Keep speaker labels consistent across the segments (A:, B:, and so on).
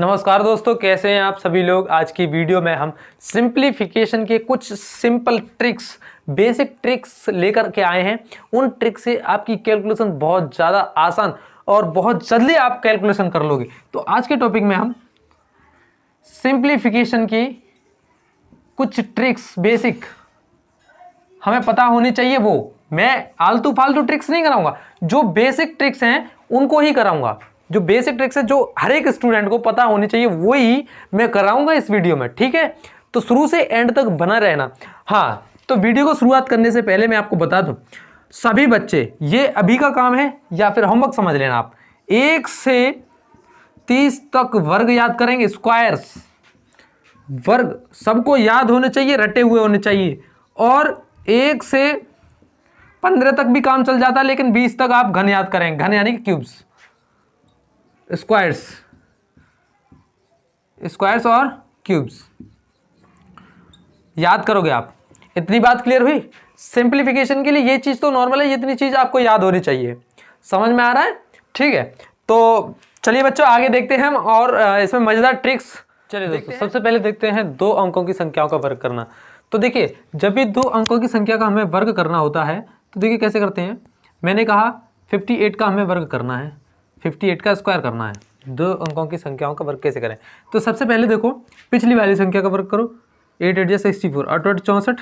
A: नमस्कार दोस्तों, कैसे हैं आप सभी लोग। आज की वीडियो में हम सिंप्लीफिकेशन के कुछ सिंपल ट्रिक्स, बेसिक ट्रिक्स लेकर के आए हैं। उन ट्रिक्स से आपकी कैलकुलेशन बहुत ज़्यादा आसान और बहुत जल्दी आप कैलकुलेशन कर लोगे। तो आज के टॉपिक में हम सिंप्लीफिकेशन की कुछ ट्रिक्स बेसिक हमें पता होनी चाहिए, वो मैं आलतू फालतू ट्रिक्स नहीं कराऊंगा, जो बेसिक ट्रिक्स हैं उनको ही कराऊंगा। जो बेसिक ट्रिक्स है जो हर एक स्टूडेंट को पता होनी चाहिए वही मैं कराऊंगा इस वीडियो में, ठीक है। तो शुरू से एंड तक बना रहना। हाँ, तो वीडियो को शुरुआत करने से पहले मैं आपको बता दूं, सभी बच्चे, ये अभी का काम है या फिर होमवर्क समझ लेना। आप 1 से 30 तक वर्ग याद करेंगे, स्क्वायर्स वर्ग सबको याद होने चाहिए, रटे हुए होने चाहिए। और 1 से 15 तक भी काम चल जाता है, लेकिन 20 तक आप घन याद करेंगे। घन यानी कि क्यूब्स, स्क्वायर्स और क्यूब्स याद करोगे आप। इतनी बात क्लियर हुई। सिंप्लीफिकेशन के लिए ये चीज तो नॉर्मल है, इतनी चीज आपको याद होनी चाहिए। समझ में आ रहा है? ठीक है, तो चलिए बच्चों आगे देखते हैं हम, और इसमें मजेदार ट्रिक्स। चलिए दोस्तों, सबसे पहले देखते हैं 2 अंकों की संख्याओं का वर्ग करना। तो देखिए, जब भी 2 अंकों की संख्या का हमें वर्ग करना होता है तो देखिए कैसे करते हैं। मैंने कहा 58 का हमें वर्ग करना है, 58 का स्क्वायर करना है। 2 अंकों की संख्याओं का वर्ग कैसे करें? तो सबसे पहले देखो, पिछली वाली संख्या का वर्ग करो। 8 8 64, 8 8 64।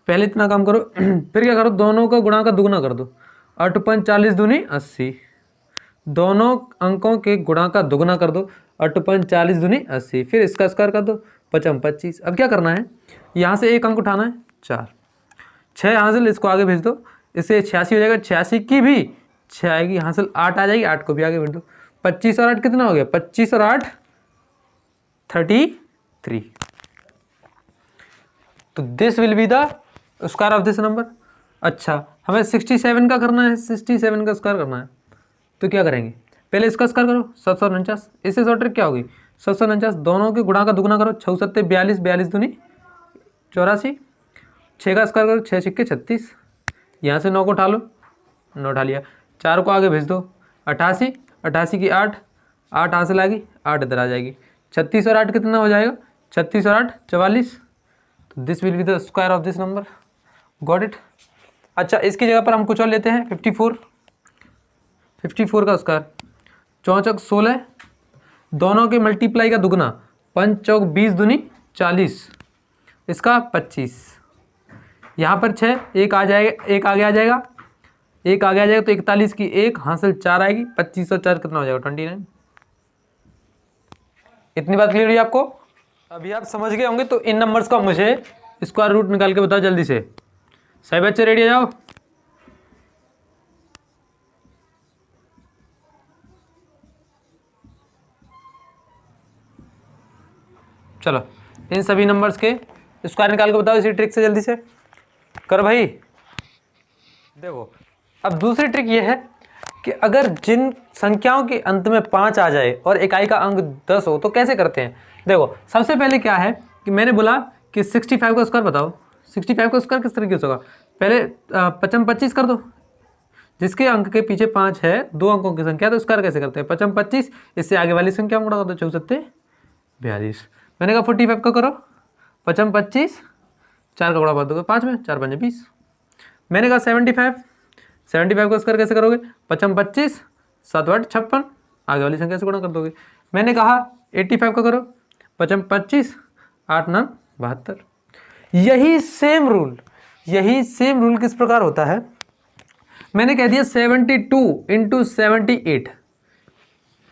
A: पहले इतना काम करो फिर क्या करो, दोनों का गुणा का दुगना कर दो। 8 5 40 दूनी 80। दोनों अंकों के गुणा का दुगना कर दो। 8 5 40 दूनी 80। फिर इसका स्क्वायर कर दो। 5 25। अब क्या करना है, यहाँ से एक अंक उठाना है, 4 6 यहाँ से इसको आगे भेज दो, इससे 86 हो जाएगा। 86 की भी 6 आएगी, यहाँ से 8 आ जाएगी, 8 को भी आगे भेज दो। 25 और 8 कितना हो गया? 25 और 8 33। तो this will be the square of this number. अच्छा, हमें 67 का करना है, 67 का स्क्वायर करना है। तो क्या करेंगे, पहले इसका स्क्वायर करो, 749। इससे शॉर्ट ट्रिक क्या होगी, 749 दोनों के गुणा का दुगुना करो। 6 7 42, 42 दूनी 84। 6 का स्क्वायर करो, 6 6 36। यहाँ से 9 को उठा लो, 9 उठा लिया। 4 को आगे भेज दो, 88। 88 की 8, 8 यहाँ से लाएगी, 8 इधर आ जाएगी। 36 और 8 कितना हो जाएगा? 36 और 8 44। तो this will be the square of this number. Got it. अच्छा, इसकी जगह पर हम कुछ और लेते हैं, 54। 54 का स्क्वायर, 4 चौक 16, दोनों के मल्टीप्लाई का दुगना। 5 चौक 20 दूनी 40, इसका 25। यहाँ पर 6, एक आ जाएगा, एक आगे आ जाएगा, एक आगे आ जाएगा तो 41 की 1 हासिल 4 आएगी। 25 और 4 कितना हो जाएगा? 29। इतनी बात क्लियर हुई आपको? अभी आप समझ गए होंगे। तो इन नंबर्स का मुझे स्क्वायर रूट निकाल के बताओ जल्दी से। सही बच्चे रेडी आ जाओ। चलो, इन सभी नंबर्स के स्क्वायर निकाल के बताओ इसी ट्रिक से, जल्दी से करो भाई। देखो, अब दूसरी ट्रिक ये है कि अगर जिन संख्याओं के अंत में 5 आ जाए और इकाई का अंक 10 हो तो कैसे करते हैं। देखो, सबसे पहले क्या है कि मैंने बोला कि 65 का स्क्वायर बताओ। 65 का स्क्वायर किस तरीके से होगा, पहले 55 25 कर दो। जिसके अंक के पीछे 5 है, 2 अंकों की संख्या, तो स्क्वायर कैसे करते हैं? 55 25, इससे आगे वाली संख्या में गुणा कर दो, 64 42। मैंने कहा 45 का करो, 55 25, 4 का गुणा कर दोगे 5 में, 4 5 20। मैंने कहा 75 का स्क्वायर कैसे करोगे? 55 25, 7 8 56, आगे वाली संख्या से गुणा कर दोगे। मैंने कहा 85 का करो, 55 25, 8 9 72। यही सेम रूल किस प्रकार होता है, मैंने कह दिया 72 इंटू 78।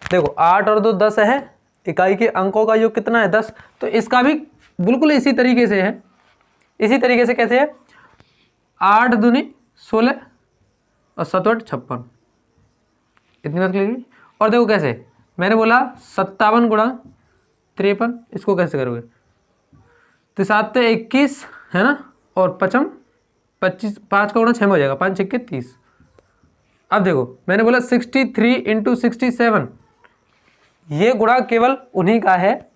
A: देखो, 8 और 2 10 है, इकाई के अंकों का योग कितना है? 10। तो इसका भी बिल्कुल इसी तरीके से है। इसी तरीके से कैसे है? 8 दूनी 16 और 7 8 56। इतनी बात क्लियर। और देखो कैसे, मैंने बोला 57 गुणा 53, इसको कैसे करोगे? तो 7 21 है ना, और 55 25, 5 का गुणा 6 में हो जाएगा, 5 6 30। अब देखो, मैंने बोला 63 इंटू 67। ये गुणा केवल उन्हीं का है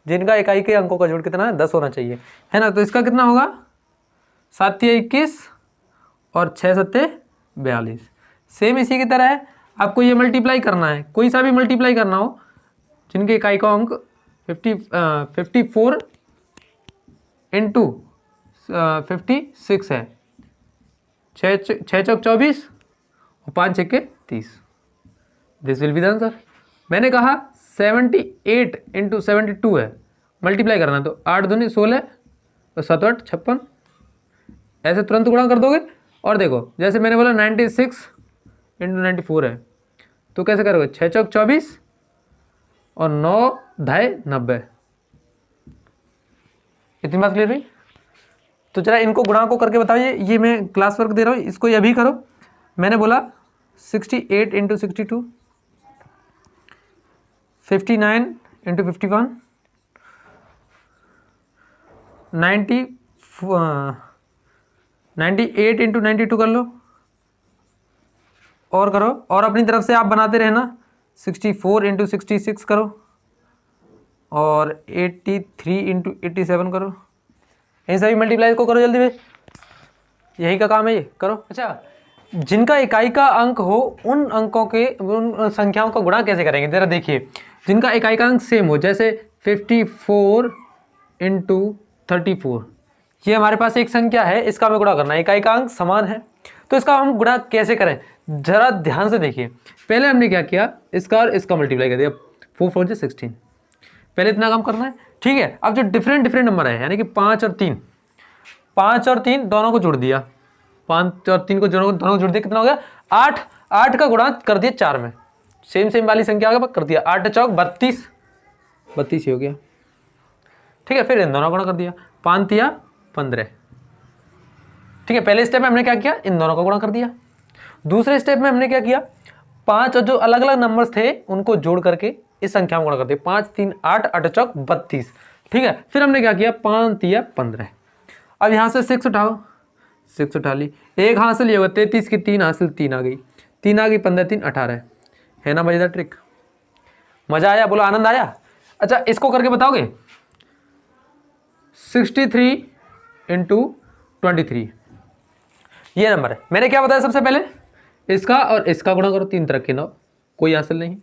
A: जिनका इकाई के अंकों का जोड़ कितना है? 10 होना चाहिए, है ना। तो इसका कितना होगा? 7 21 और 6 7 42। सेम इसी की तरह है, आपको ये मल्टीप्लाई करना है, कोई सा भी मल्टीप्लाई करना हो जिनके इकाई का अंक 54 इंटू 56 है, 6 चौक 24 और 5 छक्के 30। This will be the answer. मैंने कहा 78 इंटू 72 है, मल्टीप्लाई करना, तो 8 दूनी 16 और 7 8 56, ऐसे तुरंत गुणा कर दोगे। और देखो जैसे मैंने बोला 96 इंटू 94 है, तो कैसे करोगे, 6 चौक 24 और 9 ढाई 90। इतनी बात क्लियर हुई? तो जरा इनको गुणा को करके बताइए। ये मैं क्लास वर्क दे रहा हूँ, इसको ये भी करो। मैंने बोला 68 इंटू 62, 59 इंटू 51, 98 इंटू 92 कर लो, और करो, और अपनी तरफ से आप बनाते रहना। 64 इंटू 66 करो, और 83 इंटू 87 करो। यही सभी मल्टीप्लाई को करो जल्दी में, यही का काम है ये, करो। अच्छा, जिनका इकाई का अंक हो उन अंकों के, उन संख्याओं का गुणा कैसे करेंगे जरा देखिए। जिनका इकाई का अंक सेम हो, जैसे 54 इंटू 34, ये हमारे पास एक संख्या है, इसका हमें गुणा करना है, इकाई का अंक समान है, तो इसका हम गुणा कैसे करें जरा ध्यान से देखिए। पहले हमने क्या किया, इसका और इसका मल्टीप्लाई कर दिया, 4 4 से 16, पहले इतना काम करना है, ठीक है। अब जो डिफरेंट नंबर है, यानी कि 5 और 3, 5 और 3 दोनों को जोड़ दिया, 5 और 3 को दोनों को जोड़ दिया, कितना हो गया 8। 8 का गुणा कर दिया 4 में, सेम वाली संख्या का कर दिया, 8 चौक 32, 32 ही हो गया, ठीक है। फिर इन दोनों का गुणा कर दिया, 5 तिया 15, ठीक है। पहले स्टेप में हमने क्या किया, इन दोनों का गुणा कर दिया। दूसरे स्टेप में हमने क्या किया, 5 और जो अलग अलग नंबर्स थे उनको जोड़ करके इस संख्या में गुणा कर दिया, 5 3 8, 8 चौक 32, ठीक है। फिर हमने क्या किया, 5 तिया 15। अब यहाँ से 6 उठाओ, 6 उठा ली, एक हासिल ये होगा 33 की 3 हासिल 3 आ गई, 3 आ गई, 15 3 18 है ना। मजेदार ट्रिक, मजा आया, बोलो आनंद आया। अच्छा, इसको करके बताओगे, 63 इंटू 23, ये नंबर है। मैंने क्या बताया सबसे पहले, इसका और इसका गुणा करो, 3 तरह के 9, कोई हासिल नहीं,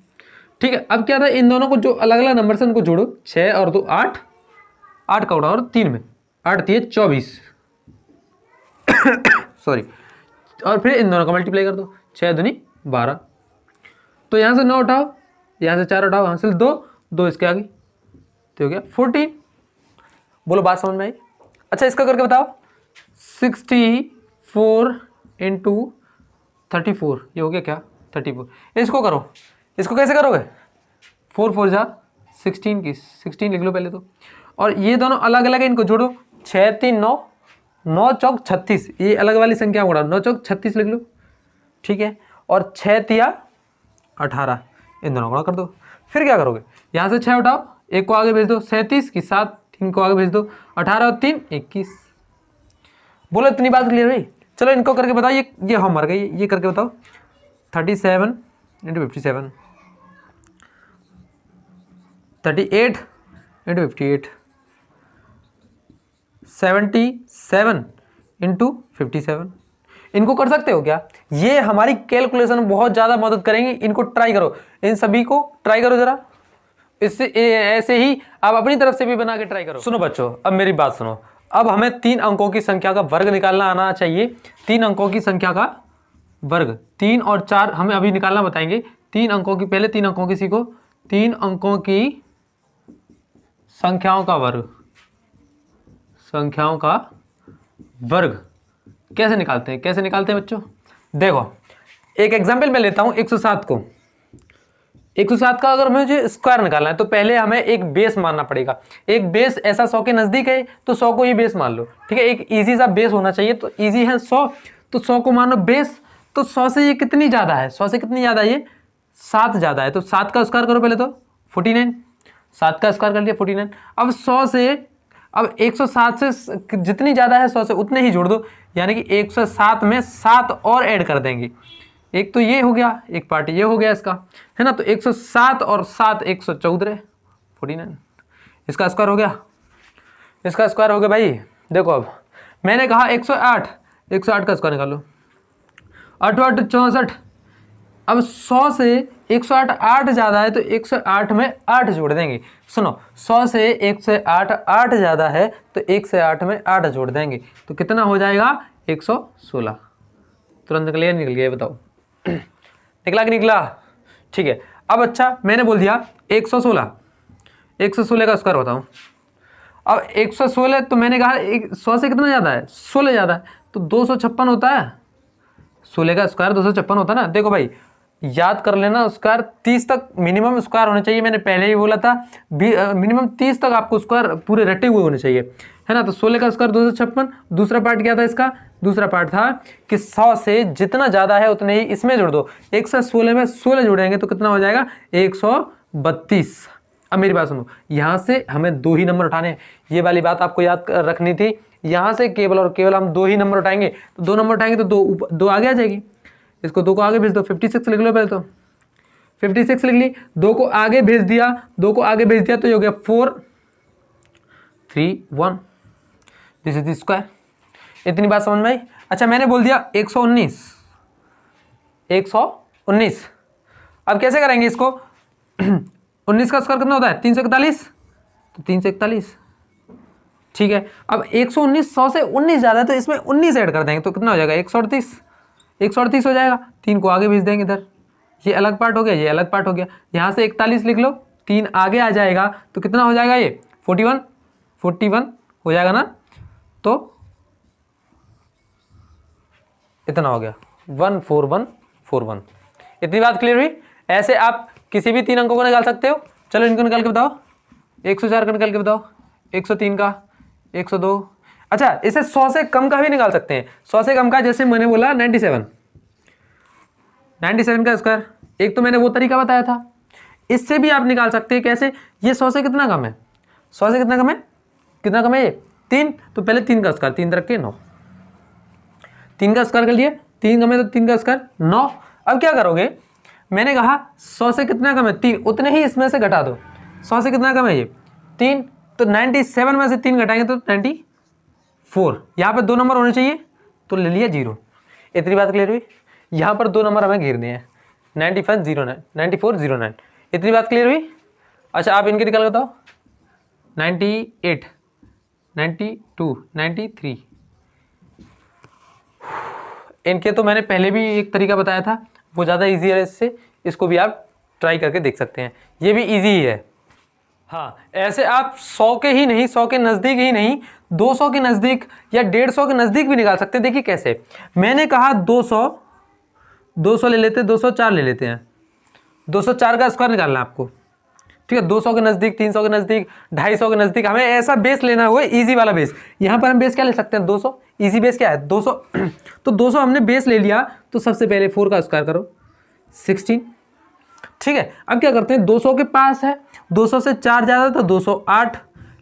A: ठीक है। अब क्या था, इन दोनों को जो अलग अलग नंबर से उनको जोड़ो, 6 और 2 8, 8 का गुणा और 3 में, 8 3 24 सॉरी, और फिर इन दोनों का मल्टीप्लाई कर दो, 6 दूनी 12, तो यहाँ से 9 उठाओ, यहाँ से 4 उठाओ, हासिल 2 2 इसके आगे, तो हो गया 14। बोलो बात समझ में आई? अच्छा, इसका करके बताओ, 64 इंटू 34, ये हो गया क्या 34। इसको करो, इसको कैसे करोगे, 4 4 जा 16 की 16 लिख लो पहले तो, और ये दोनों अलग अलग है, इनको जोड़ो, 6 3 9, 9 चौक 36, ये अलग वाली संख्या उड़ा, 9 चौक 36 लिख लो, ठीक है। और 6 तिया 18, इन दोनों गुणा कर दो। फिर क्या करोगे, यहाँ से 6 उठाओ, एक को आगे भेज दो, 37 की 7, 3 को आगे भेज दो, 18 और 3 21। बोलो इतनी बात क्लियर हुई? चलो इनको करके बताओ, ये हम मर गए, ये करके बताओ, 37 इंटू 57, 38 इंटू 58, 77 इंटू 57। इनको कर सकते हो क्या? ये हमारी कैलकुलेशन में बहुत ज़्यादा मदद करेंगे, इनको ट्राई करो, इन सभी को ट्राई करो जरा, इससे ऐसे ही आप अपनी तरफ से भी बना के ट्राई करो। सुनो बच्चों, अब मेरी बात सुनो, अब हमें 3 अंकों की संख्या का वर्ग निकालना आना चाहिए। 3 अंकों की संख्या का वर्ग, 3 और 4 हमें अभी निकालना बताएंगे। 3 अंकों की, पहले 3 अंकों की सीखो, 3 अंकों की संख्याओं का वर्ग, संख्याओं का वर्ग कैसे निकालते हैं, कैसे निकालते हैं बच्चों? देखो एक एग्जाम्पल मैं लेता हूं, 107 को, 107 का अगर मुझे स्क्वायर निकालना है तो पहले हमें एक बेस मानना पड़ेगा। एक बेस ऐसा 100 के नजदीक है तो 100 को ही बेस मान लो, ठीक है। एक इजी सा बेस होना चाहिए, तो इजी है 100, तो 100 को मानो बेस। तो 100 से ये कितनी ज्यादा है, 100 से कितनी ज्यादा है, ये 7 ज्यादा है, तो 7 का स्क्वायर करो पहले तो 49, 7 का स्क्वायर कर लिया 49। अब 100 से, अब 107 से जितनी ज्यादा है 100 से उतने ही जोड़ दो, यानी कि 107 में 7 और ऐड कर देंगे। एक तो ये हो गया, एक पार्ट ये हो गया इसका, है ना। तो 107 और 7 114 49, इसका स्क्वायर हो गया, इसका स्क्वायर हो गया भाई। देखो अब मैंने कहा 108, 108 का स्क्वायर निकालो, 8 8 64, अब 100 से 108 8 ज़्यादा है तो 108 में 8 जोड़ देंगे। सुनो, 100 से 108 8 ज़्यादा है तो 108 में 8 जोड़ देंगे तो कितना हो जाएगा 116। तुरंत निकल गया बताओ। निकला कि निकला? ठीक है। अब अच्छा मैंने बोल दिया 116 का स्क्वायर बताऊँ। अब 116 तो मैंने कहा 100 से कितना ज़्यादा है 16 ज़्यादा है तो 256 होता है। 16 का स्क्वायर 256 होता है ना। देखो भाई याद कर लेना, स्क्वायर 30 तक मिनिमम स्क्वायर होने चाहिए। मैंने पहले ही बोला था मिनिमम 30 तक आपको स्क्वायर पूरे रटे हुए होने चाहिए, है ना। तो 16 का स्क्वायर 256। दूसरा पार्ट क्या था इसका? दूसरा पार्ट था कि 100 से जितना ज़्यादा है उतने ही इसमें जोड़ दो। 116 में 16 जोड़ेंगे तो कितना हो जाएगा 132। अब मेरी बात सुनो, यहाँ से हमें 2 ही नंबर उठाने हैं। ये वाली बात आपको याद रखनी थी। यहाँ से केवल और केवल हम 2 ही नंबर उठाएंगे तो 2 नंबर उठाएंगे तो 2 आगे आ जाएगी। इसको 2 को आगे भेज दो, 56 लिख लो पहले तो। 56 लिख ली, 2 को आगे भेज दिया, 2 को आगे भेज दिया तो ये हो गया 4 3 1। This is the square. इतनी बात समझ में आई? अच्छा मैंने बोल दिया 119। अब कैसे करेंगे इसको? 19 का स्क्वायर कितना होता है 341, तो 341। ठीक है। अब 119 100 से 19 ज़्यादा है तो इसमें 19 ऐड कर देंगे तो कितना हो जाएगा 138 हो जाएगा। 3 को आगे भेज देंगे इधर, ये अलग पार्ट हो गया, ये अलग पार्ट हो गया। यहाँ से 41 लिख लो, 3 आगे आ जाएगा तो कितना हो जाएगा ये 41 हो जाएगा ना। तो इतना हो गया 14141। इतनी बात क्लियर हुई? ऐसे आप किसी भी 3 अंकों को निकाल सकते हो। चलो इनको निकाल के बताओ। 104 का निकाल के बताओ, 103 का, 102। अच्छा इसे 100 से कम का भी निकाल सकते हैं। 100 से कम का जैसे मैंने बोला 97 का स्क्वायर। एक तो मैंने वो तरीका बताया था, इससे भी आप निकाल सकते हैं। कैसे? ये 100 से कितना कम है? 100 से कितना कम है? कितना कम है ये 3। तो पहले 3 का स्क्वायर, 3 रख के 9, 3 का स्क्वायर कर लिए। 3 कम है तो 3 का स्क्वायर 9। अब क्या करोगे? मैंने कहा 100 से कितना कम है 3, उतने ही इसमें से घटा दो। 100 से कितना कम है ये 3, तो 97 में से 3 घटाएंगे तो 94। यहाँ पे 2 नंबर होने चाहिए तो ले लिया 0। इतनी बात क्लियर हुई? यहाँ पर 2 नंबर हमें घेरने हैं, 9409। इतनी बात क्लियर हुई? अच्छा आप इनके निकाल बताओ, 98 92 93। इनके तो मैंने पहले भी एक तरीका बताया था, वो ज़्यादा ईजी है इससे। इसको भी आप ट्राई करके देख सकते हैं, ये भी ईजी ही है। हाँ ऐसे आप 100 के ही नहीं, 100 के नज़दीक ही नहीं, 200 के नज़दीक या 150 के नज़दीक भी निकाल सकते हैं। देखिए कैसे? मैंने कहा 200 ले लेते हैं, 204 ले लेते हैं। 204 का स्क्वायर निकालना है आपको, ठीक है। 200 के नज़दीक, 300 के नज़दीक, 250 के नज़दीक, हमें ऐसा बेस लेना हुआ ईजी वाला बेस। यहाँ पर हम बेस क्या ले सकते हैं 200। ईजी बेस क्या है 200। तो 200 हमने बेस ले लिया तो सबसे पहले 4 का स्क्वायर करो 16, ठीक है। अब क्या करते हैं 200 के पास है, 200 से 4 ज़्यादा तो 208।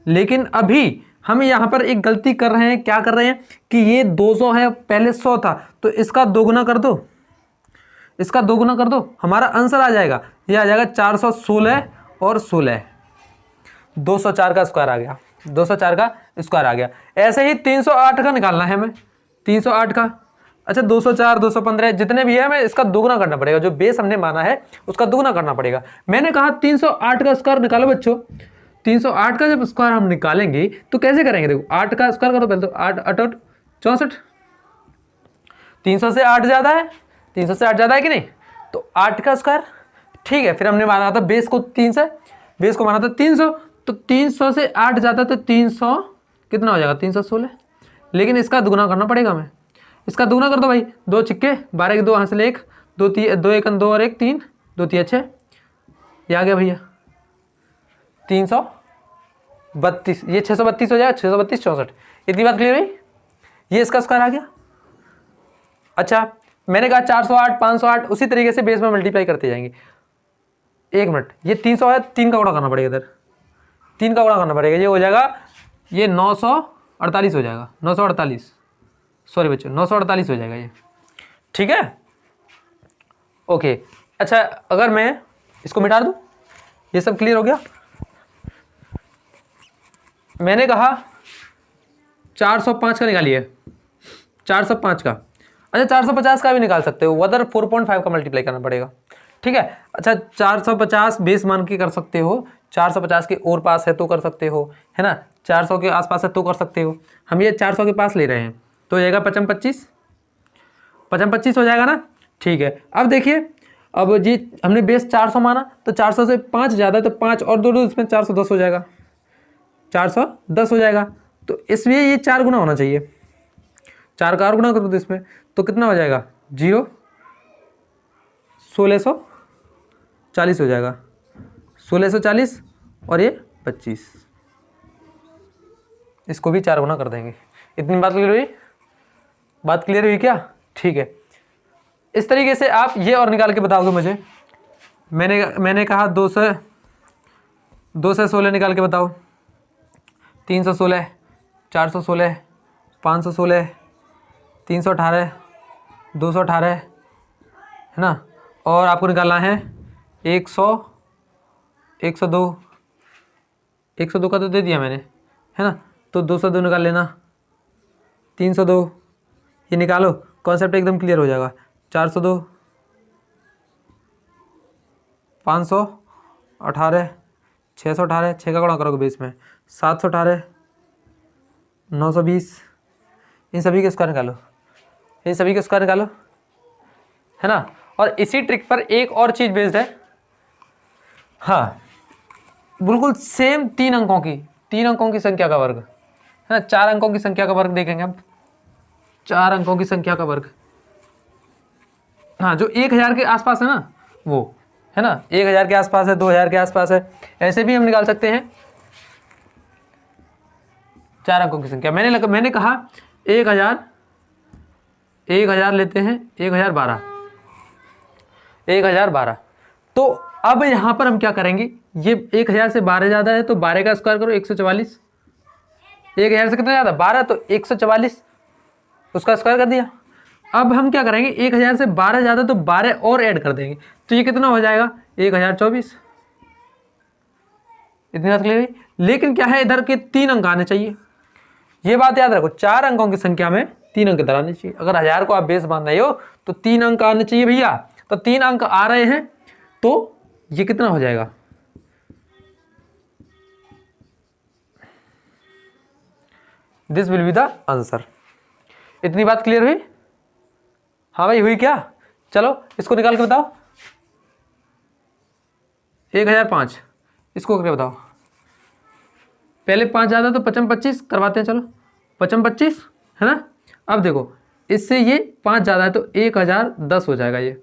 A: लेकिन अभी हम यहाँ पर एक गलती कर रहे हैं। क्या कर रहे हैं कि ये 200 है, पहले 100 था तो इसका दोगुना कर दो, इसका दोगुना कर दो, हमारा आंसर आ जाएगा। ये आ जाएगा 416 और 16, 204 का स्क्वायर आ गया, 204 का स्क्वायर आ गया। ऐसे ही 308 का निकालना है हमें, 308 का। अच्छा 204 215 जितने भी है हमें इसका दोगुना करना पड़ेगा, जो बेस हमने माना है उसका दोगुना करना पड़ेगा। मैंने कहा 308 का स्क्वायर निकालो बच्चों। 308 का जब स्क्वायर हम निकालेंगे तो कैसे करेंगे? देखो 8 का स्क्वायर करो पहले तो, 8 8 8 64। 300 से 8 ज़्यादा है, 300 से 8 ज़्यादा है कि नहीं? तो 8 का स्क्वायर, ठीक है। फिर हमने माना था बेस को 3 से, बेस को माना था 300, तो 300 से 8 ज़्यादा तो 300 कितना हो जाएगा 316। लेकिन इसका दुगुना करना पड़ेगा हमें, इसका दुगुना कर दो भाई। 2 छिक्के 12 के 2 यहाँ से 1, 2 1 2 और 1 3, 2 3 6, ये आ गया भैया 332। ये 632 हो जाएगा, 632 64। इतनी बात क्लियर हुई? ये इसका स्क्वायर आ गया। अच्छा मैंने कहा 408 508 उसी तरीके से बेस में मल्टीप्लाई करते जाएंगे। 1 मिनट, ये 300 है, 3 का गुणा करना पड़ेगा इधर, 3 का गुणा करना पड़ेगा। ये हो जाएगा, ये 948 हो जाएगा, 948, सॉरी बच्चों 948 हो जाएगा ये, ठीक है। ओके अच्छा अगर मैं इसको मिटा दूं, ये सब क्लियर हो गया। मैंने कहा 405 का निकालिए, 405 का। अच्छा 450 का भी निकाल सकते हो, अदर 4.5 का मल्टीप्लाई करना पड़ेगा, ठीक है। अच्छा 450 बेस मान के कर सकते हो, 450 के और पास है तो कर सकते हो, है ना, 400 के आसपास है तो कर सकते हो। हम ये 400 के पास ले रहे हैं तो जाएगा 55 25 हो जाएगा ना, ठीक है। अब देखिए, अब जी हमने बेस 400 माना तो 400 से 5 ज़्यादा तो 5 और 2 इसमें 410 हो जाएगा, 410 हो जाएगा। तो इसलिए ये 4 गुना होना चाहिए, 4 का और गुना करो तो इसमें तो कितना हो जाएगा 0, 1640 हो जाएगा, 1640 और ये 25, इसको भी 4 गुना कर देंगे। इतनी बात क्लियर हुई? बात क्लियर हुई क्या? ठीक है। इस तरीके से आप ये और निकाल के बताओगे मुझे। मैंने कहा 2 से 16 निकाल के बताओ, 316, 416, 516, 318, 218, है ना, और आपको निकालना है 100, 102, 102 का तो दे दिया मैंने, है ना, तो 202 निकाल लेना, 302, ये निकालो, कॉन्सेप्ट एकदम क्लियर हो जाएगा। 402, 518, 618, 6 का गुणा करोगे बेस में, 718, 920, इन सभी के स्क्वायर निकालो, इन सभी के स्क्वायर निकालो, है ना। और इसी ट्रिक पर एक और चीज़ बेस्ड है, हाँ बिल्कुल सेम 3 अंकों की संख्या का वर्ग, है ना, 4 अंकों की संख्या का वर्ग देखेंगे अब, 4 अंकों की संख्या का वर्ग, हाँ जो 1000 के आसपास है ना वो, है ना, 1000 के आसपास है, 2000 के आसपास है, ऐसे भी हम निकाल सकते हैं 4 अंकों की संख्या। मैंने कहा 1000 लेते हैं, 1012। तो अब यहाँ पर हम क्या करेंगे, ये 1000 से 12 ज़्यादा है तो 12 का स्क्वायर करो 144, 1000 से कितना ज़्यादा 12 तो 144, उसका स्क्वायर कर दिया। अब हम क्या करेंगे, 1000 से 12 ज़्यादा तो 12 और ऐड कर देंगे तो ये कितना हो जाएगा 1024। इतनी बात क्लियर है। लेकिन क्या है, इधर के 3 अंक आने चाहिए, ये बात याद रखो, 4 अंकों की संख्या में 3 अंक इधर आने चाहिए। अगर 1000 को आप बेस मान रहे हो तो 3 अंक आने चाहिए भैया, तो 3 अंक आ रहे हैं तो ये कितना हो जाएगा, this will be the answer. इतनी बात क्लियर हुई? हाँ भाई हुई क्या? चलो इसको निकाल के बताओ, 1005, इसको करके बताओ। पहले 5 ज़्यादा तो 55 करवाते हैं, चलो 55 है ना। अब देखो इससे ये 5 ज़्यादा है तो 1010 हो जाएगा ये,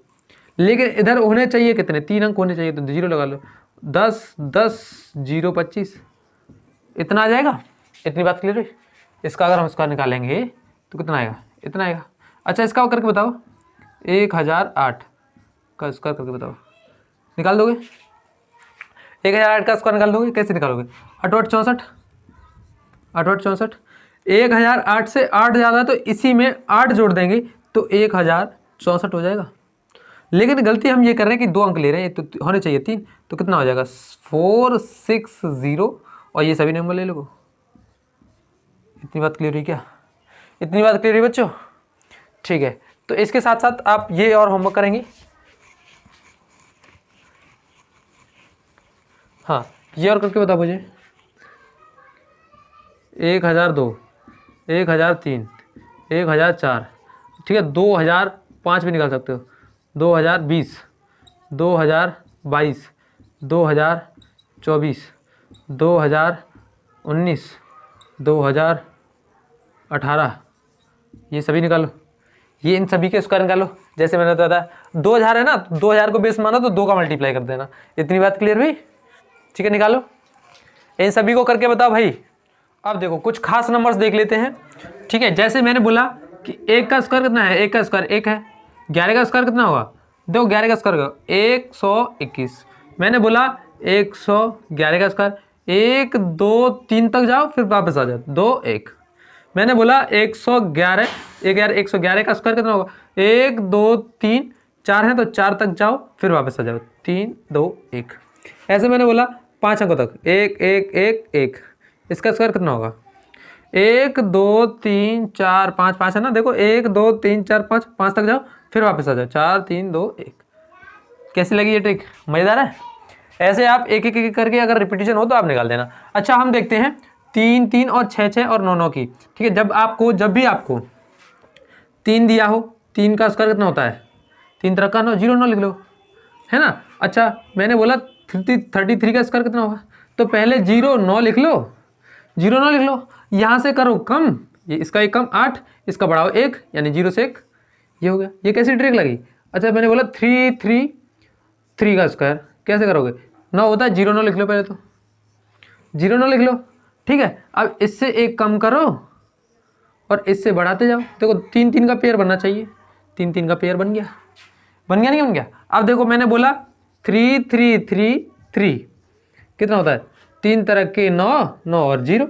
A: लेकिन इधर होने चाहिए कितने, 3 अंक होने चाहिए तो 0 लगा लो, 10 10 0 25, इतना आ जाएगा। इतनी बात क्लियर हुई? इसका अगर हम स्क्वायर निकालेंगे तो कितना आएगा, इतना आएगा। अच्छा इसका करके बताओ, 1008 का स्क्वायर करके बताओ, निकाल दोगे? 1008 का स्क्वायर निकाल दोगे? कैसे निकालोगे? 8 8 64, 8 8 64, 1008 से 8 ज़्यादा तो इसी में 8 जोड़ देंगे तो 1064 हो जाएगा। लेकिन गलती हम ये कर रहे हैं कि 2 अंक ले रहे हैं, तो होने चाहिए 3, तो कितना हो जाएगा 460, और ये सभी नंबर ले लो। इतनी बात क्लियर हुई क्या? इतनी बात क्लियर हुई बच्चों? ठीक है, तो इसके साथ साथ आप ये और होमवर्क करेंगे, हाँ ये और करके बताओ मुझे। 1002, 1003, 1004, ठीक है, 2005 भी निकाल सकते हो, 2020, 2022, 2024, 2019, 2018, ये सभी निकालो, ये इन सभी के स्क्वायर निकालो। जैसे मैंने बताया 2000 है ना, 2000 को बेस माना तो 2 का मल्टीप्लाई कर देना। इतनी बात क्लियर हुई? ठीक है, निकालो, इन सभी को करके बताओ भाई। अब देखो कुछ खास नंबर्स देख लेते हैं, ठीक है। जैसे मैंने बोला कि 1 का स्क्वायर कितना है, 1 का स्क्वायर 1 है, 11 का स्क्वायर कितना होगा, देखो 11 का स्क्वायर 121। मैंने बोला 111 का स्क्वायर, 1 2 3 तक जाओ फिर वापस आ जाओ, 2 1। मैंने बोला 111, 111 का स्क्वायर कितना होगा, 1 2 3 4 है तो 4 तक जाओ फिर वापस आ जाओ, 3 2 1। ऐसे मैंने बोला 5 अंकों तक, 1 1 1 1, इसका स्क्वायर कितना होगा, 1 2 3 4 5, 5 है ना, देखो 1 2 3 4 5, 5 तक जाओ फिर वापस आ जाओ, 4 3 2 1। कैसी लगी ये ट्रिक, मजेदार है। ऐसे आप एक एक एक करके अगर रिपीटिशन हो तो आप निकाल देना। अच्छा हम देखते हैं 3 3 और 6 6 और 9 9 की। ठीक है, जब भी आपको 3 दिया हो, 3 का स्क्वायर कितना होता है, 3 तरह का 9, 0 9 लिख लो, है ना। अच्छा मैंने बोला 33 का स्क्वायर कितना होगा, तो पहले 0 9 लिख लो, 0 9 लिख लो, यहाँ से करो कम, ये इसका एक कम 8, इसका बढ़ाओ 1, यानी 0 से 1, ये हो गया। ये कैसी ट्रिक लगी। अच्छा मैंने बोला 3 3 3 का स्क्वायर कैसे करोगे, 9 होता है, 0 9 लिख लो, पहले तो 0 9 लिख लो। ठीक है, अब इससे एक कम करो और इससे बढ़ाते जाओ। देखो 3 3 का पेयर बनना चाहिए, 3 3 का पेयर बन गया, बन गया नहीं बन गया। अब देखो मैंने बोला 3 3 3 3 कितना होता है, 3 तरह के 9 9 और 0,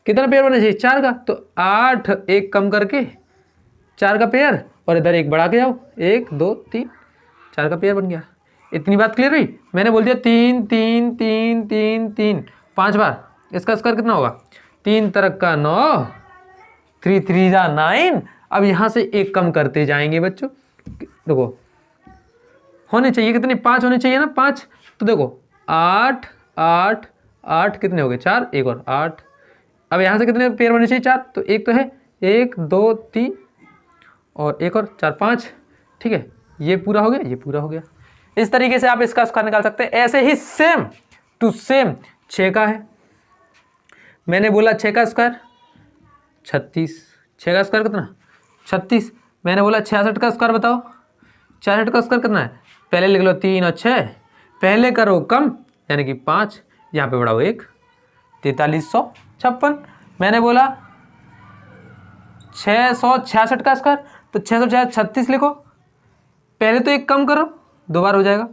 A: कितना पेयर बनना चाहिए, 4 का, तो 8 एक कम करके 4 का पेयर और इधर एक बढ़ा के जाओ, 1 2 3, 4 का पेयर बन गया। इतनी बात क्लियर हुई। मैंने बोल दिया 3 3 3 3 3 5 बार, इसका स्क्वायर कितना होगा, 3 तरह का 9, 3 3 जा 9। अब यहाँ से एक कम करते जाएंगे बच्चों, देखो होने चाहिए कितने, 5 होने चाहिए ना, 5, तो देखो 8 8 8 कितने हो गए, 4, एक और 8। अब यहाँ से कितने पेयर बनने चाहिए, 4, तो एक तो है, 1 2 3 और एक और 4 5। ठीक है, ये पूरा हो गया, ये पूरा हो गया। इस तरीके से आप इसका स्क्वायर निकाल सकते हैं। ऐसे ही सेम टू सेम 6 का है, मैंने बोला 6 का स्क्वायर 36, 6 का स्क्वायर कितना 36, मैंने बोला 66 का स्क्वायर बताओ, 66 का स्क्वायर कितना है, पहले लिख लो 3 और 6, पहले करो कम यानी कि 5, यहाँ पे बढ़ाओ 1, 4356। मैंने बोला 666 का स्क्वायर, तो 636 लिखो, पहले तो एक कम करो, 2 बार हो जाएगा,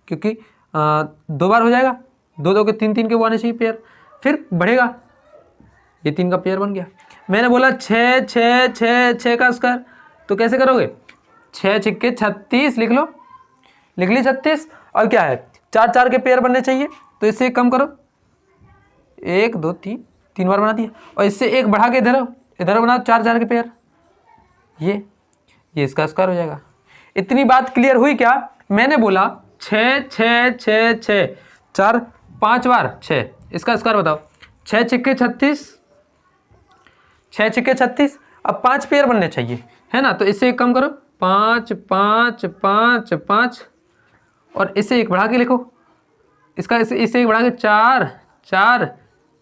A: क्योंकि 2 बार हो जाएगा, 2 2 के 3 3 के वो आने चाहिए पेयर, फिर बढ़ेगा, ये 3 का पेयर बन गया। मैंने बोला 6 6 6 6 का स्क्वायर, तो कैसे करोगे, 6 6 36 लिख लो, लिख ली 36। और क्या है, 4 4 के पेयर बनने चाहिए, तो इससे एक कम करो, 1 2 3, 3 बार बना दिया, और इससे एक बढ़ा के इधर बनाओ 4 4 के पेयर, ये इसका स्क्वायर हो जाएगा। इतनी बात क्लियर हुई क्या। मैंने बोला 6 6 6 6 4 5 बार 6, इसका स्क्वायर बताओ, 6 6 36, 6 6 36, अब 5 पेयर बनने चाहिए, है ना, तो इससे एक कम करो, 5 5 5 5 और इससे एक बढ़ा के लिखो, इसका इससे एक बढ़ा के 4 4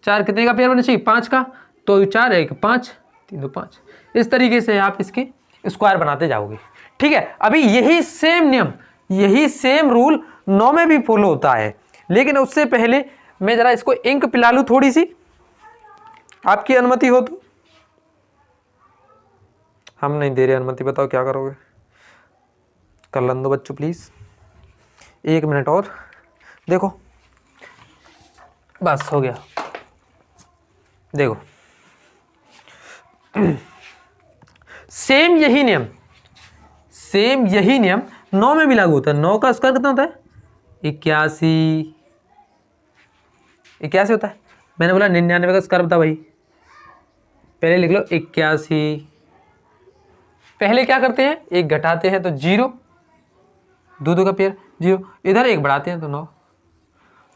A: 4, कितने का पेयर बनना चाहिए, 5 का, तो 4 1 5 3 2 5। इस तरीके से आप इसके स्क्वायर बनाते जाओगे। ठीक है, अभी यही सेम नियम, यही सेम रूल 9 में भी फॉलो होता है, लेकिन उससे पहले मैं जरा इसको इंक पिला लूँ थोड़ी सी, आपकी अनुमति हो तो। हम नहीं दे रहे अनुमति, बताओ क्या करोगे, कर लन दो बच्चों प्लीज, 1 मिनट और, देखो बस हो गया। देखो सेम यही नियम, सेम यही नियम 9 में भी लागू होता है। 9 का स्क्वायर कितना होता है, 81, 81 होता है। मैंने बोला 99 का स्क्वायर बता भाई, पहले लिख लो 81, पहले क्या करते हैं, एक घटाते हैं तो 0, 2 2 का पेयर 0, इधर एक बढ़ाते हैं तो 9,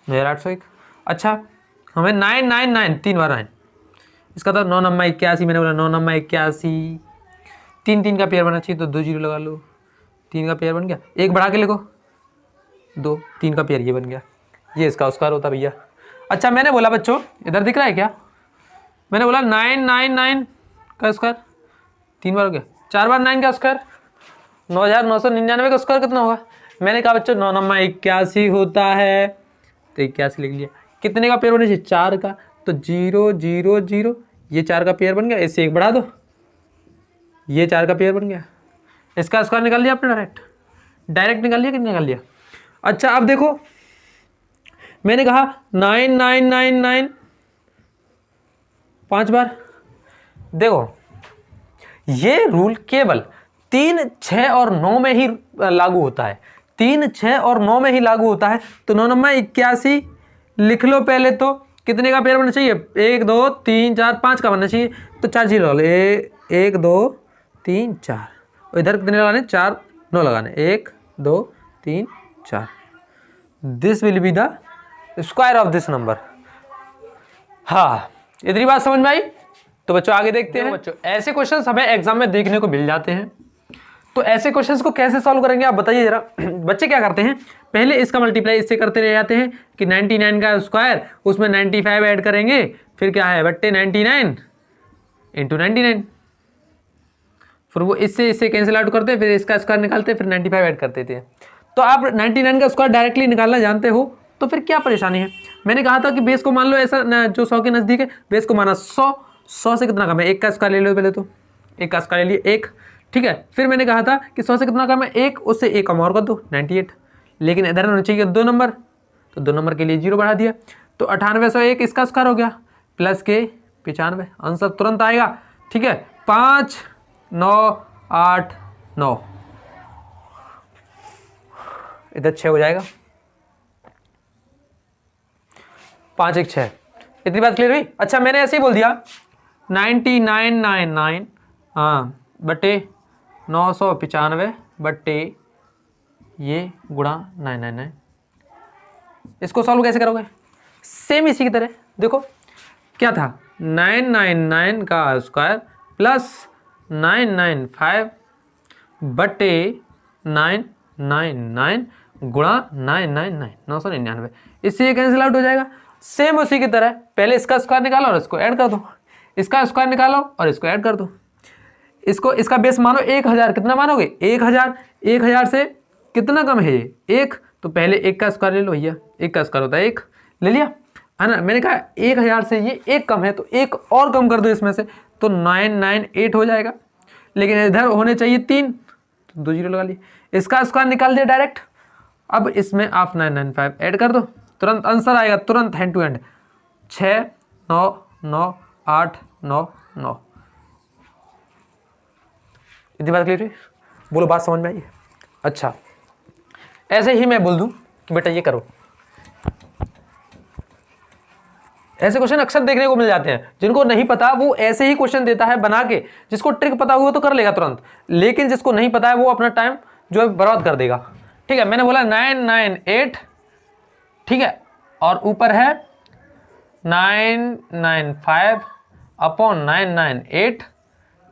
A: 9801। अच्छा हमें 999 3 बार 9, इसका तो 9 9 81, मैंने बोला 9 9 81, 3 3 का पेयर बनना चाहिए, तो 2 0 लगा लो, 3 का पेयर बन गया, एक बढ़ा के लिखो 2, 3 का पेयर ये बन गया, ये इसका स्क्वायर होता भैया। अच्छा मैंने बोला बच्चों, इधर दिख रहा है क्या, मैंने बोला 999 का स्क्वायर 3 बार हो गया, 4 बार 9 का स्क्वायर 9999 का स्क्वायर कितना होगा। मैंने कहा बच्चों 9 9 81 होता है, तो 81 लिख लिया। कितने का पेयर होना चाहिए, 4 का, तो 0 0 0, ये 4 का पेयर बन गया, इससे एक बढ़ा दो, ये 4 का पेयर बन गया, इसका स्क्वायर निकाल लिया आपने, डायरेक्ट निकाल लिया, कितने निकाल लिया। अच्छा अब देखो मैंने कहा 9999 5 बार, देखो ये रूल केवल 3 6 और 9 में ही लागू होता है, 3 6 और 9 में ही लागू होता है। तो 9 9 81 लिख लो, पहले तो कितने का पेयर बनना चाहिए, 1 2 3 4 5 का बनना चाहिए, तो 4 जीरो लगा लो, 1 2 3 4, और इधर कितने लगाने, 4 9 लगाने, 1 2 3 4। This will be the square of this number. हाँ, इतनी बात समझ में आई। तो बच्चों आगे देखते हैं। बच्चों ऐसे क्वेश्चंस हमें एग्जाम में देखने को मिल जाते हैं, तो ऐसे क्वेश्चंस को कैसे सॉल्व करेंगे आप बताइए जरा। बच्चे क्या करते हैं, पहले इसका मल्टीप्लाई इससे करते रह जाते हैं कि 99 का स्क्वायर, उसमें 95 ऐड करेंगे, फिर क्या है बट्टे 99 इंटू 99, फिर वो इससे कैंसिल आउट करते हैं, फिर इसका स्क्वायर निकालते हैं, फिर 95 ऐड कर देते हैं। तो आप 99 का स्क्वायर डायरेक्टली निकालना जानते हो, तो फिर क्या परेशानी है। मैंने कहा था कि बेस को मान लो ऐसा जो 100 के नज़दीक है, बेस को माना 100 से कितना कम है, 1 का स्क्वायर ले लो पहले, तो 1 का स्क्वायर ले लिए 1, ठीक है। फिर मैंने कहा था कि 100 से कितना कम है 1, उससे 1 कम और कर दो 98, लेकिन इधर होना चाहिए 2 नंबर, तो 2 नंबर के लिए 0 बढ़ा दिया, तो 9801 इसका स्क्वायर हो गया प्लस के 95, आंसर तुरंत आएगा, ठीक है। 5 9 8 9, इधर 6 हो जाएगा, 5 1 6। इतनी बात क्लियर हुई। अच्छा मैंने ऐसे ही बोल दिया 9999 हाँ बटे 995 बटे ये गुणा 999। इसको सॉल्व कैसे करोगे, सेम इसी की तरह देखो क्या था, 999 का स्क्वायर प्लस 995 बटे 999 गुणा 999 999, इससे ये कैंसिल आउट हो जाएगा। सेम उसी की तरह पहले इसका स्क्वायर निकालो और इसको ऐड कर दो, इसका स्क्वायर निकालो और इसको ऐड कर दो, इसको इसका बेस मानो 1000, कितना मानोगे 1000, 1000 से कितना कम है ये 1, तो पहले 1 का स्क्वायर ले लो भैया, 1 का स्क्वायर होता है 1, ले लिया है ना। मैंने कहा 1000 से ये 1 कम है, तो 1 और कम कर दो इसमें से, तो 998 हो जाएगा, लेकिन इधर होने चाहिए 3, तो 2 जीरो लगा लिए, इसका स्क्वायर निकाल दिया डायरेक्ट। अब इसमें आप 995 ऐड कर दो, तुरंत आंसर आएगा, तुरंत हैंड टू हैंड, 6 9 9 8 9 9। इतनी बात क्लियर है, बोलो बात समझ में आई। अच्छा ऐसे ही मैं बोल दूं कि बेटा ये करो, ऐसे क्वेश्चन अक्सर देखने को मिल जाते हैं, जिनको नहीं पता वो ऐसे ही क्वेश्चन देता है बना के, जिसको ट्रिक पता हुआ तो कर लेगा तुरंत, लेकिन जिसको नहीं पता है वो अपना टाइम जो है बर्बाद कर देगा, ठीक है। मैंने बोला 998, ठीक है, और ऊपर है 995 अपॉन 998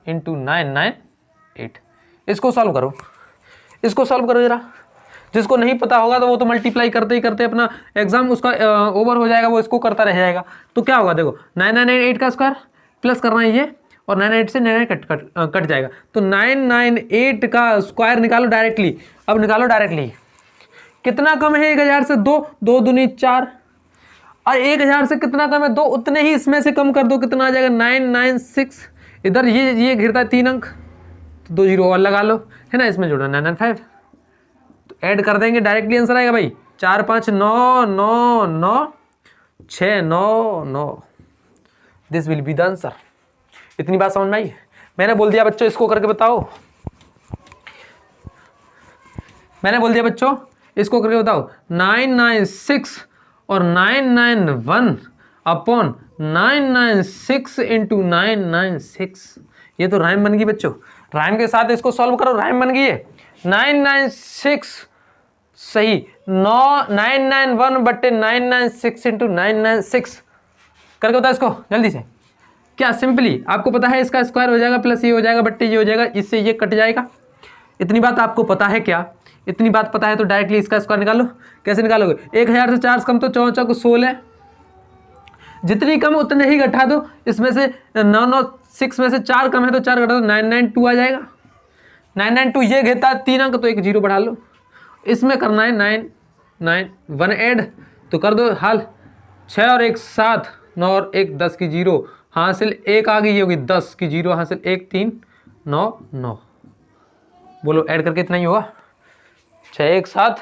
A: इंटू 998। इसको सॉल्व करो, इसको सॉल्व करो जरा। जिसको नहीं पता होगा तो वो तो मल्टीप्लाई करते ही करते अपना एग्जाम उसका ओवर हो जाएगा, वो इसको करता रह जाएगा। तो क्या होगा देखो, 998 का स्क्वायर प्लस करना है ये, और 98 से 99 कट जाएगा, तो 998 का स्क्वायर निकालो डायरेक्टली। अब निकालो डायरेक्टली, कितना कम है 1000 से, 2 2 दूनी 4, और 1000 से कितना कम है 2, उतने ही इसमें से कम कर दो, कितना आ जाएगा 996। इधर ये घिरता है 3 अंक, तो 2 जीरो और लगा लो, है ना, इसमें जोड़ना 995, तो ऐड कर देंगे डायरेक्टली आंसर आएगा भाई, 4 5 9 9 9 6 9 9। This will be the answer. इतनी बात समझ में आई। मैंने बोल दिया बच्चों इसको करके बताओ, मैंने बोल दिया बच्चों इसको करके बताओ, 996 और 991 अपॉन 996 इंटू 996, ये तो राइम बन गई बच्चों। राइम के साथ इसको सॉल्व करो, राइम बन गई है। 996 सही, 991 बट्टे 996 इंटू 996 करके बताओ इसको जल्दी से। क्या सिंपली आपको पता है इसका स्क्वायर हो जाएगा प्लस ये हो जाएगा बट्टे ये हो जाएगा, इससे ये कट जाएगा। इतनी बात आपको पता है क्या, इतनी बात पता है तो डायरेक्टली इसका स्क्वायर निकालो। कैसे निकालोगे, 1000 से 4 कम तो 4 4 को 16, जितनी कम उतने ही घटा दो, इसमें से 996 में से 4 कम है तो 4 घटा दो, 992 आ जाएगा। 992 ये घेता है 3 अंक, तो एक जीरो बढ़ा लो, इसमें करना है 991 ऐड, तो कर दो हाल, 6 और 1 7, 9 और 1 10 की जीरो हासिल, 1 आ गई होगी 10 की जीरो हासिल, 1 3 9 9। बोलो ऐड करके इतना ही होगा, 6 1 7,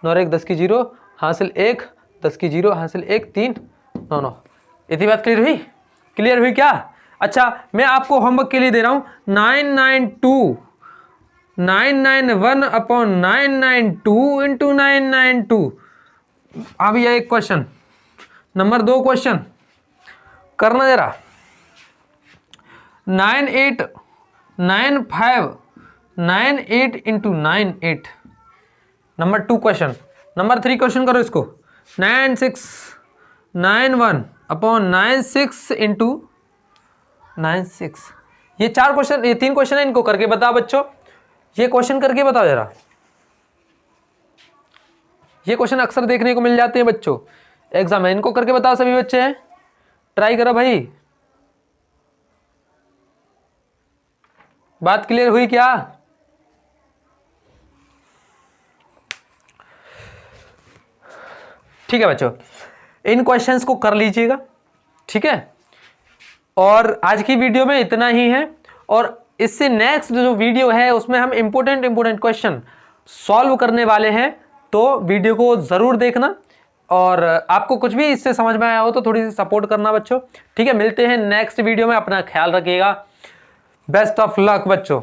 A: 9 और 1 10 की जीरो हासिल 1 10 की जीरो हासिल 1 3 9 9। इतनी बात क्लियर हुई, क्लियर हुई क्या। अच्छा मैं आपको होमवर्क के लिए दे रहा हूँ, 991 अपॉन 992 इंटू 992। अब यह एक क्वेश्चन, नंबर 2 क्वेश्चन करना जरा। 98 into 98। Number 2 question. Number 3 question करो इसको। 9691 अपॉन 96 इंटू 96। ये 4 क्वेश्चन, ये 3 क्वेश्चन है, इनको करके बताओ बच्चों। ये क्वेश्चन करके बताओ जरा। ये क्वेश्चन अक्सर देखने को मिल जाते हैं बच्चों एग्जाम में, इनको करके बताओ सभी बच्चे हैं। ट्राई करो भाई। बात क्लियर हुई क्या? ठीक है बच्चों, इन क्वेश्चंस को कर लीजिएगा, ठीक है। और आज की वीडियो में इतना ही है, और इससे नेक्स्ट जो वीडियो है उसमें हम इंपोर्टेंट क्वेश्चन सॉल्व करने वाले हैं, तो वीडियो को ज़रूर देखना। और आपको कुछ भी इससे समझ में आया हो तो थोड़ी सी सपोर्ट करना बच्चों, ठीक है। मिलते हैं नेक्स्ट वीडियो में, अपना ख्याल रखिएगा। बेस्ट ऑफ लक बच्चों।